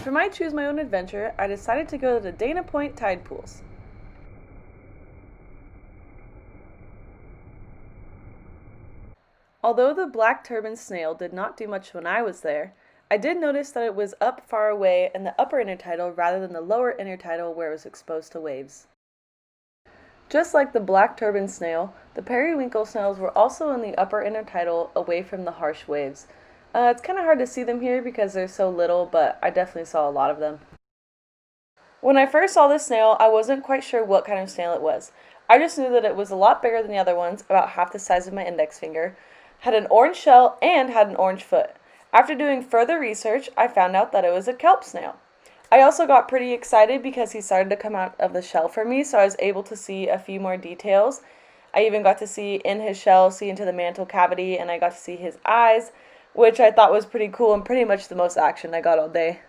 For my Choose My Own Adventure, I decided to go to the Dana Point Tide Pools. Although the black turban snail did not do much when I was there, I did notice that it was up far away in the upper intertidal rather than the lower intertidal where it was exposed to waves. Just like the black turban snail, the periwinkle snails were also in the upper intertidal away from the harsh waves. It's kind of hard to see them here because they're so little, but I definitely saw a lot of them. When I first saw this snail, I wasn't quite sure what kind of snail it was. I just knew that it was a lot bigger than the other ones, about half the size of my index finger, had an orange shell, and had an orange foot. After doing further research, I found out that it was a kelp snail. I also got pretty excited because he started to come out of the shell for me, so I was able to see a few more details. I even got to see in his shell, see into the mantle cavity, and I got to see his eyes, which I thought was pretty cool and pretty much the most action I got all day.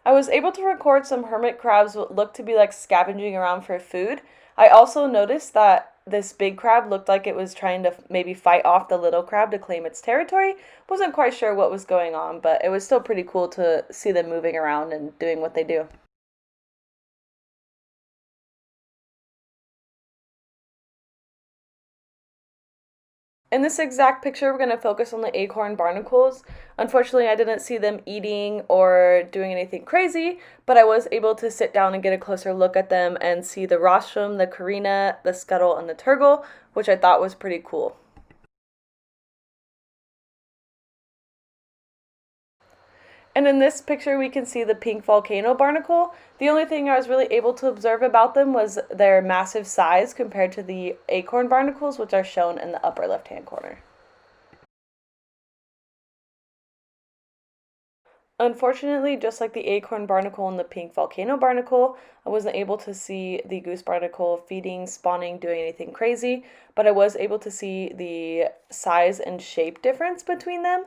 I was able to record some hermit crabs what looked to be like scavenging around for food. I also noticed that this big crab looked like it was trying to maybe fight off the little crab to claim its territory. Wasn't quite sure what was going on, but it was still pretty cool to see them moving around and doing what they do. In this exact picture, we're going to focus on the acorn barnacles. Unfortunately, I didn't see them eating or doing anything crazy, but I was able to sit down and get a closer look at them and see the rostrum, the carina, the scuttle, and the turgle, which I thought was pretty cool. And in this picture, we can see the pink volcano barnacle. The only thing I was really able to observe about them was their massive size compared to the acorn barnacles, which are shown in the upper left-hand corner. Unfortunately, just like the acorn barnacle and the pink volcano barnacle, I wasn't able to see the goose barnacle feeding, spawning, doing anything crazy, but I was able to see the size and shape difference between them.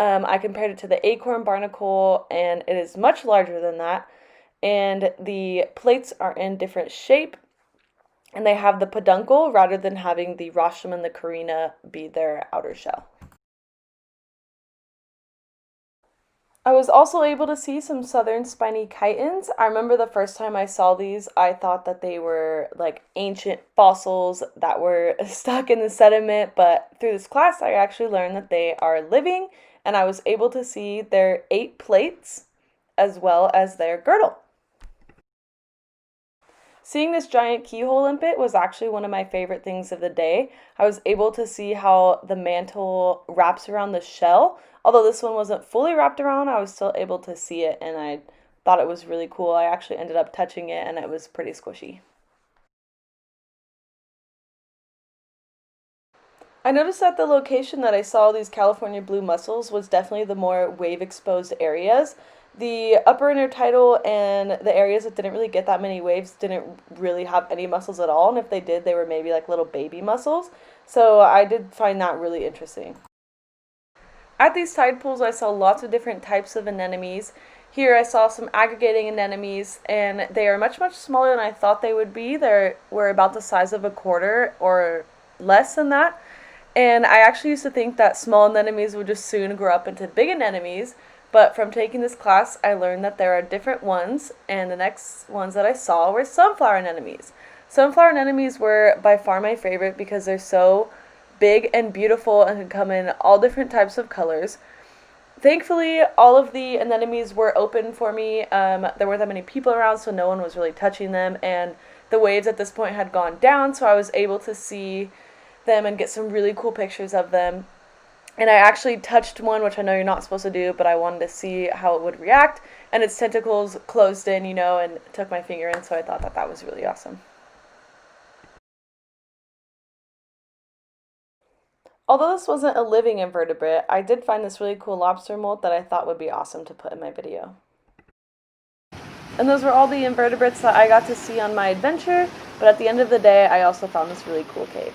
I compared it to the acorn barnacle, and it is much larger than that. And the plates are in different shape, and they have the peduncle rather than having the rostrum and the carina be their outer shell. I was also able to see some southern spiny chitons. I remember the first time I saw these, I thought that they were like ancient fossils that were stuck in the sediment, but through this class, I actually learned that they are living, and I was able to see their 8 plates as well as their girdle. Seeing this giant keyhole limpet was actually one of my favorite things of the day. I was able to see how the mantle wraps around the shell. Although this one wasn't fully wrapped around, I was still able to see it, and I thought it was really cool. I actually ended up touching it, and it was pretty squishy. I noticed that the location that I saw these California blue mussels was definitely the more wave exposed areas. The upper intertidal and the areas that didn't really get that many waves didn't really have any mussels at all, and if they did, they were maybe like little baby mussels. So I did find that really interesting. At these tide pools, I saw lots of different types of anemones. Here I saw some aggregating anemones, and they are much, much smaller than I thought they would be. They were about the size of a quarter or less than that. And I actually used to think that small anemones would just soon grow up into big anemones, but from taking this class, I learned that there are different ones, and the next ones that I saw were sunflower anemones. Sunflower anemones were by far my favorite because they're so big and beautiful and can come in all different types of colors. Thankfully, all of the anemones were open for me. There weren't that many people around, so no one was really touching them, and the waves at this point had gone down, so I was able to see them and get some really cool pictures of them. And I actually touched one, which I know you're not supposed to do, but I wanted to see how it would react, and its tentacles closed in, and took my finger in, so I thought that that was really awesome. Although this wasn't a living invertebrate, I did find this really cool lobster molt that I thought would be awesome to put in my video. And those were all the invertebrates that I got to see on my adventure, but at the end of the day, I also found this really cool cave.